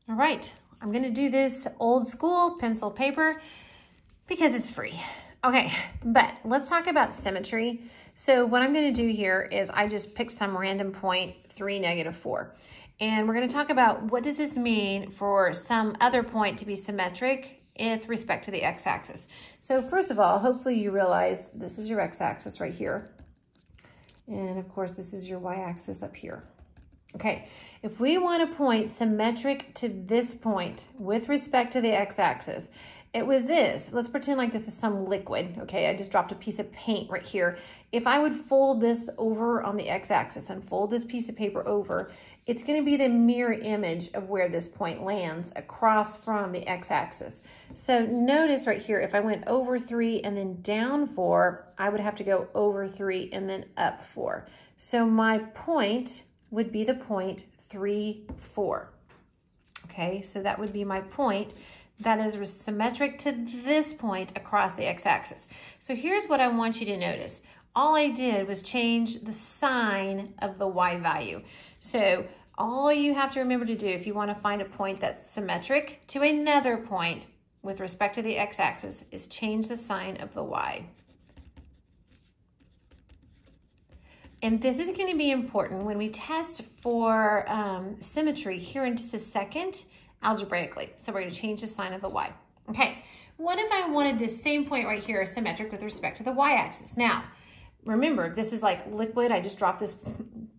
All right, I'm gonna do this old school pencil paper because it's free. Okay, but let's talk about symmetry. So what I'm gonna do here is I just picked some random point, 3, -4. And we're gonna talk about what does this mean for some other point to be symmetric with respect to the x-axis. So first of all, hopefully you realize this is your x-axis right here. And of course, this is your y-axis up here. Okay, if we want a point symmetric to this point with respect to the x-axis, it was this. Let's pretend like this is some liquid. Okay, I just dropped a piece of paint right here. If I would fold this over on the x-axis and fold this piece of paper over, it's going to be the mirror image of where this point lands across from the x-axis. So notice right here, if I went over 3 and then down 4, I would have to go over 3 and then up 4. So my point would be the point 3, 4. Okay, so that would be my point that is symmetric to this point across the x-axis. So here's what I want you to notice. All I did was change the sign of the y value. So all you have to remember to do if you want to find a point that's symmetric to another point with respect to the x-axis is change the sign of the y. And this is going to be important when we test for symmetry here in just a second, algebraically. So we're going to change the sign of the y. Okay, what if I wanted this same point right here symmetric with respect to the y-axis? Now, remember, this is like liquid. I just dropped this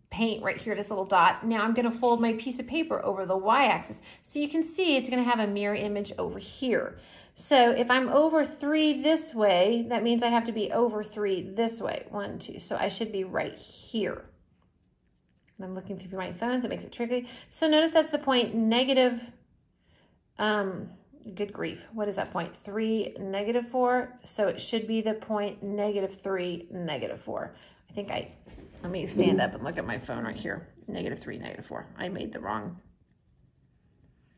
paint right here, this little dot. Now I'm going to fold my piece of paper over the y-axis. So you can see it's going to have a mirror image over here. So if I'm over 3 this way, that means I have to be over 3 this way. 1, 2. So I should be right here. And I'm looking through my phone, so it makes it tricky. So notice that's the point negative, good grief, what is that point? 3, -4. So it should be the point -3, -4. I think let me stand up and look at my phone right here. -3, -4. I made the wrong.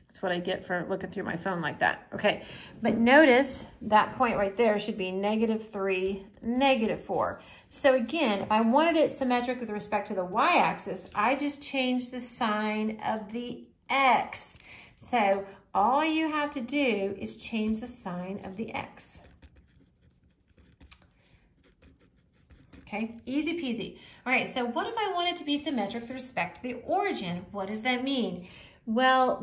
That's what I get for looking through my phone like that. Okay, but notice that point right there should be -3, -4. So again, if I wanted it symmetric with respect to the y-axis, I just changed the sign of the x. So all you have to do is change the sign of the x. Okay, easy peasy. All right, so what if I want it to be symmetric with respect to the origin? What does that mean? Well,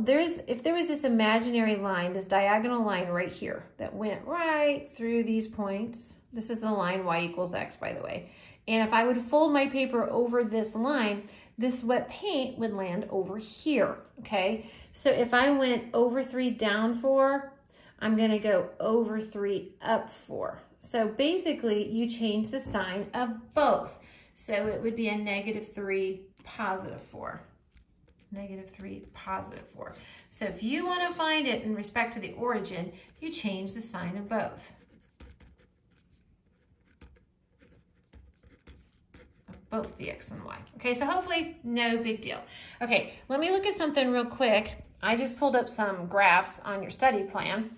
if there was this imaginary line, this diagonal line right here that went right through these points, this is the line y equals x, by the way. And if I would fold my paper over this line, this wet paint would land over here, okay? So if I went over 3 down 4, I'm gonna go over 3 up 4. So basically, you change the sign of both. So it would be a -3, +4. -3, +4. So if you want to find it in respect to the origin, you change the sign of both. Of both the x and y. Okay, so hopefully no big deal. Okay, let me look at something real quick. I just pulled up some graphs on your study plan.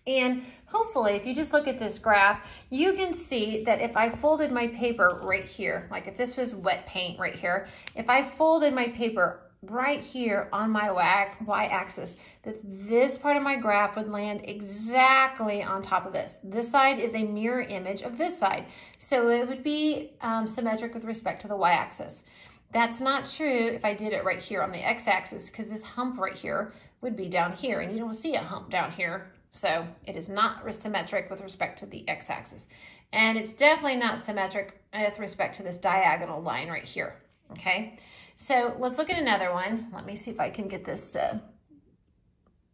And hopefully, if you just look at this graph, you can see that if I folded my paper right here, like if this was wet paint right here, if I folded my paper right here on my y-axis, that this part of my graph would land exactly on top of this. This side is a mirror image of this side. So it would be symmetric with respect to the y-axis. That's not true if I did it right here on the x-axis, because this hump right here would be down here, and you don't see a hump down here. So it is not symmetric with respect to the x-axis. And it's definitely not symmetric with respect to this diagonal line right here, okay? So let's look at another one. Let me see if I can get this to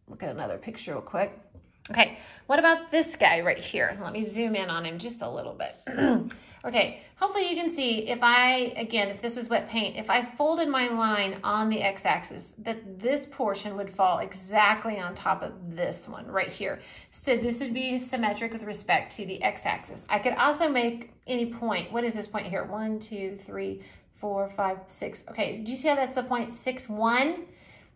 look at another picture real quick. Okay, what about this guy right here? Let me zoom in on him just a little bit. Okay, hopefully you can see if this was wet paint, if I folded my line on the x-axis, that this portion would fall exactly on top of this one right here. So this would be symmetric with respect to the x-axis. I could also make any point. What is this point here? 1, 2, 3, 4, 5, 6. Okay, do you see how that's the point 6, 1?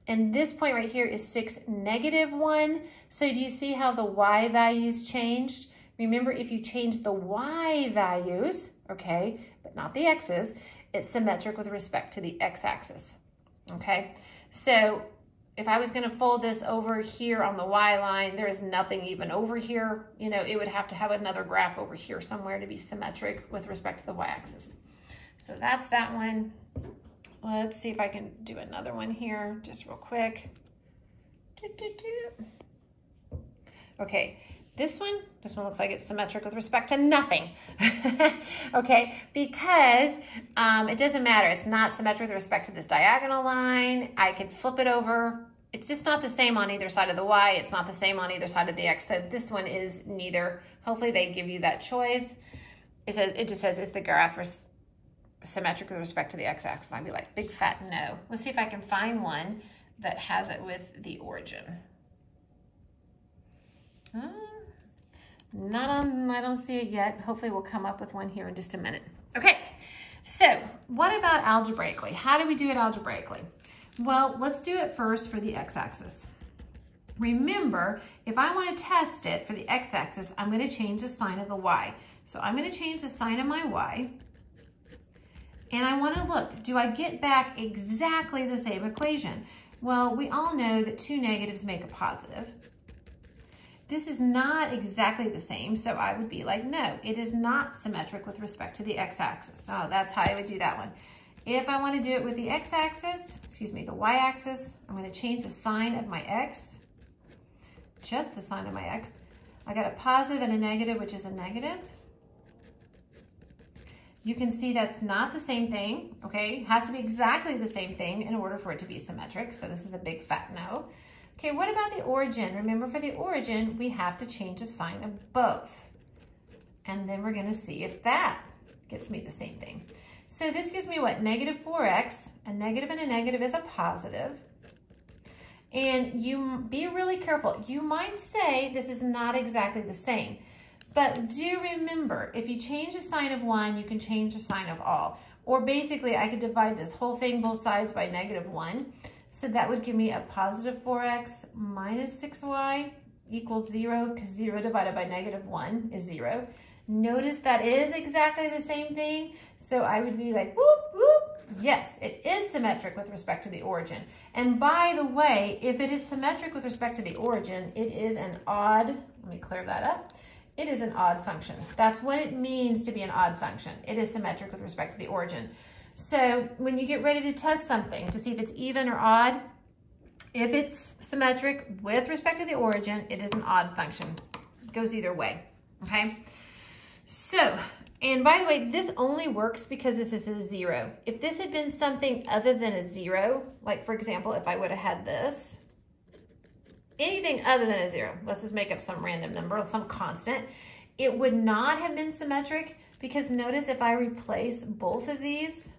And this point right here is 6, -1. So do you see how the y values changed? Remember, if you change the y values, okay, but not the x's, it's symmetric with respect to the x-axis, okay? So if I was gonna fold this over here on the Y line, there is nothing even over here. You know, it would have to have another graph over here somewhere to be symmetric with respect to the Y axis. So that's that one. Let's see if I can do another one here, just real quick. Okay, this one looks like it's symmetric with respect to nothing. Okay, because it doesn't matter. It's not symmetric with respect to this diagonal line. I could flip it over. It's just not the same on either side of the Y. It's not the same on either side of the X. So this one is neither. Hopefully they give you that choice. It just says, is the graph symmetric with respect to the X-axis? I'd be like, big fat no. Let's see if I can find one that has it with the origin. I don't see it yet. Hopefully we'll come up with one here in just a minute. Okay, so what about algebraically? How do we do it algebraically? Well, let's do it first for the X-axis. Remember, if I want to test it for the X-axis, I'm going to change the sign of the Y. So I'm going to change the sign of my Y. And I want to look, do I get back exactly the same equation? Well, we all know that two negatives make a positive. This is not exactly the same, so I would be like, no, it is not symmetric with respect to the X-axis. So that's how I would do that one. If I want to do it with the X-axis, the Y-axis, I'm going to change the sign of my X, just the sign of my X. I got a positive and a negative, which is a negative. You can see that's not the same thing, okay? It has to be exactly the same thing in order for it to be symmetric, so this is a big fat no. Okay, what about the origin? Remember, for the origin, we have to change the sign of both. And then we're gonna see if that gets me the same thing. So this gives me what? Negative 4x. A negative and a negative is a positive. And you be really careful. You might say this is not exactly the same. But do remember, if you change the sign of one, you can change the sign of all. Or basically, I could divide this whole thing, both sides, by -1. So that would give me a positive 4x minus 6y equals 0, because 0 divided by -1 is 0. Notice that is exactly the same thing. So I would be like, whoop, whoop. Yes, it is symmetric with respect to the origin. And by the way, if it is symmetric with respect to the origin, it is an odd, let me clear that up. It is an odd function. That's what it means to be an odd function. It is symmetric with respect to the origin. So when you get ready to test something to see if it's even or odd, if it's symmetric with respect to the origin, it is an odd function. It goes either way, okay? So, and by the way, this only works because this is a 0. If this had been something other than a 0, like for example, if I would have had this, anything other than a 0, let's just make up some random number, some constant, it would not have been symmetric, because notice if I replace both of these,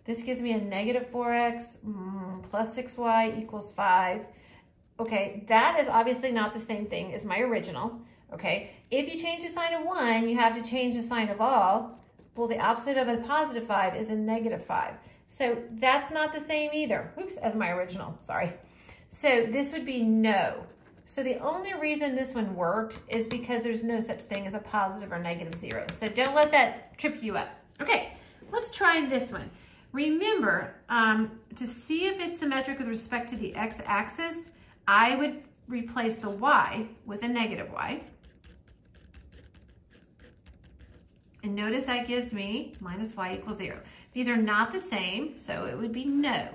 this gives me a negative 4x plus 6y equals 5. Okay, that is obviously not the same thing as my original, okay? If you change the sign of 1, you have to change the sign of all. Well, the opposite of a positive 5 is a negative 5. So that's not the same either, oops, as my original, sorry. So this would be no. So the only reason this one worked is because there's no such thing as a positive or negative 0. So don't let that trip you up. Okay, let's try this one. Remember, to see if it's symmetric with respect to the x-axis, I would replace the y with a negative y. And notice that gives me minus y equals 0. These are not the same, so it would be no.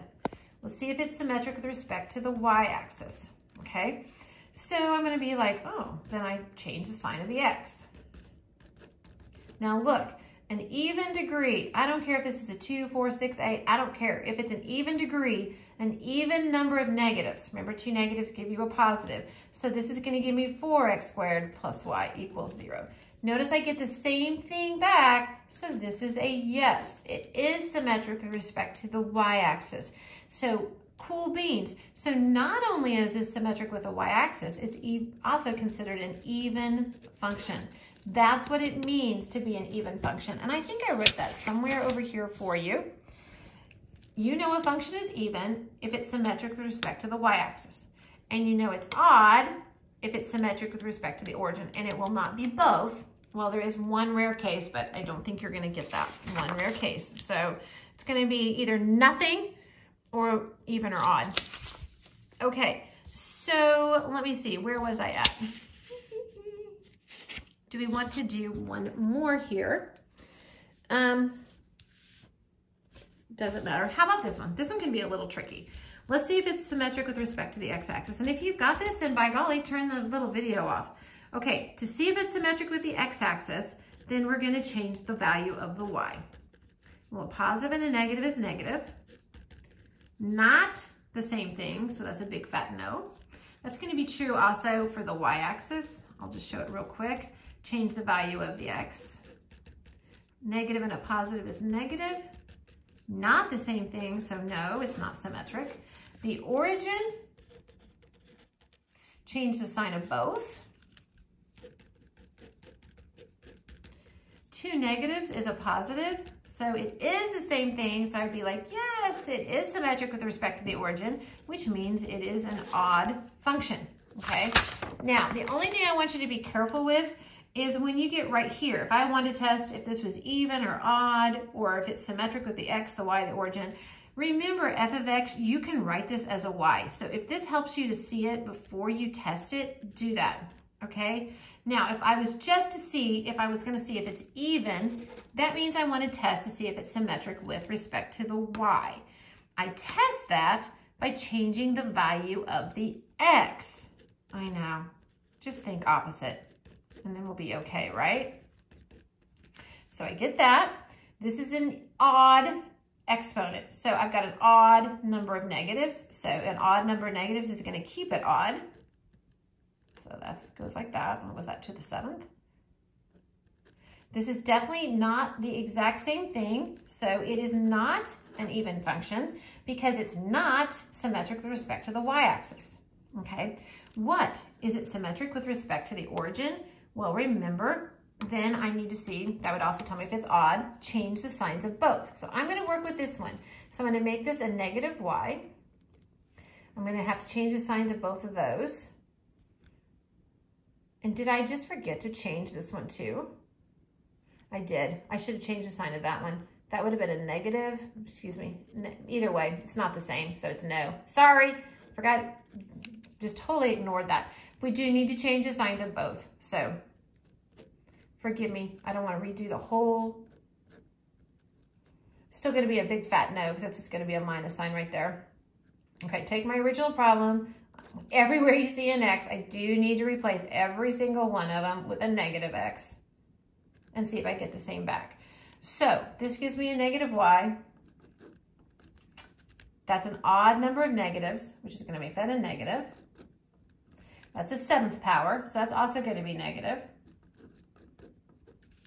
Let's see if it's symmetric with respect to the y-axis, okay? So I'm going to be like, oh, then I change the sign of the x. Now look, an even degree, I don't care if this is a 2, 4, 6, 8, I don't care. If it's an even degree, an even number of negatives, remember 2 negatives give you a positive. So this is going to give me 4x squared plus y equals 0. Notice I get the same thing back, so this is a yes. It is symmetric with respect to the y-axis. So cool beans. So not only is this symmetric with the y-axis, it's also considered an even function. That's what it means to be an even function. And I think I wrote that somewhere over here for you. You know a function is even if it's symmetric with respect to the y-axis. And you know it's odd if it's symmetric with respect to the origin. And it will not be both. Well, there is one rare case, but I don't think you're going to get that one rare case. So It's gonna be either nothing or even or odd. Okay, so let me see, where was I at? Do we want to do one more here? Doesn't matter. How about this one? This one can be a little tricky. Let's see if it's symmetric with respect to the x-axis. And if you've got this, then by golly, turn the little video off. Okay, to see if it's symmetric with the x-axis, then we're gonna change the value of the y. Well, a positive and a negative is negative. Not the same thing, so that's a big fat no. That's gonna be true also for the y-axis. I'll just show it real quick. Change the value of the x. Negative and a positive is negative. Not the same thing, so no, it's not symmetric. The origin, change the sign of both. Two negatives is a positive, so it is the same thing, so I'd be like, yes, it is symmetric with respect to the origin, which means it is an odd function, okay? Now, the only thing I want you to be careful with is when you get right here, if I want to test if this was even or odd, or if it's symmetric with the x, the y, the origin, remember f of x, you can write this as a y. So if this helps you to see it before you test it, do that, okay? Now, if I was just to see, if I was gonna see if it's even, that means I wanna test to see if it's symmetric with respect to the y. I test that by changing the value of the x. I know, just think opposite. And then we'll be okay, right? So I get that. This is an odd exponent. So I've got an odd number of negatives. So an odd number of negatives is going to keep it odd. So that goes like that. What was that, to the 7th? This is definitely not the exact same thing. So it is not an even function because it's not symmetric with respect to the y-axis. Okay. What is it symmetric with respect to the origin? Well, remember, then I need to see, that would also tell me if it's odd, change the signs of both. So I'm going to work with this one. So I'm going to make this a negative y. I'm going to have to change the signs of both of those. And did I just forget to change this one too? I did. I should have changed the sign of that one. That would have been a negative, excuse me. Either way, it's not the same, so it's no. Sorry, forgot, just totally ignored that. We do need to change the signs of both. So forgive me, I don't want to redo the whole. Still going to be a big fat no because that's just going to be a minus sign right there. Okay, take my original problem. Everywhere you see an x, I do need to replace every single one of them with a negative x and see if I get the same back. So this gives me a negative y. That's an odd number of negatives, which is going to make that a negative. That's a 7th power, so that's also going to be negative.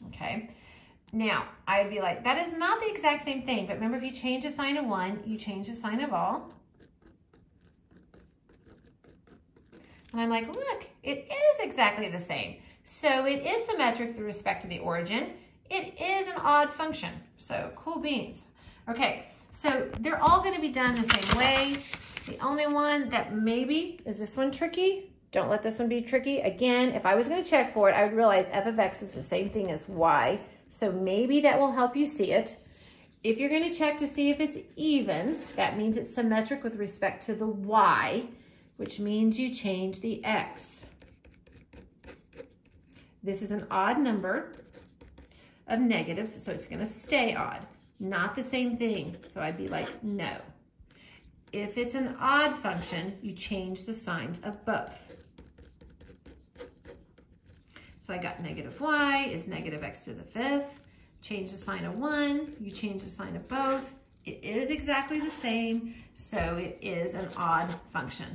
Okay, now I'd be like, that is not the exact same thing, but remember if you change the sign of one, you change the sign of all. And I'm like, look, it is exactly the same. So it is symmetric with respect to the origin. It is an odd function, so cool beans. Okay, so they're all going to be done the same way. The only one that maybe, is this one tricky? Don't let this one be tricky. Again, if I was going to check for it, I would realize f of x is the same thing as y. So maybe that will help you see it. If you're going to check to see if it's even, that means it's symmetric with respect to the y, which means you change the x. This is an odd number of negatives, so it's going to stay odd. Not the same thing, so I'd be like, no. If it's an odd function, you change the signs of both. So I got negative y is negative x to the 5th. Change the sign of 1, you change the sign of both. It is exactly the same, so it is an odd function.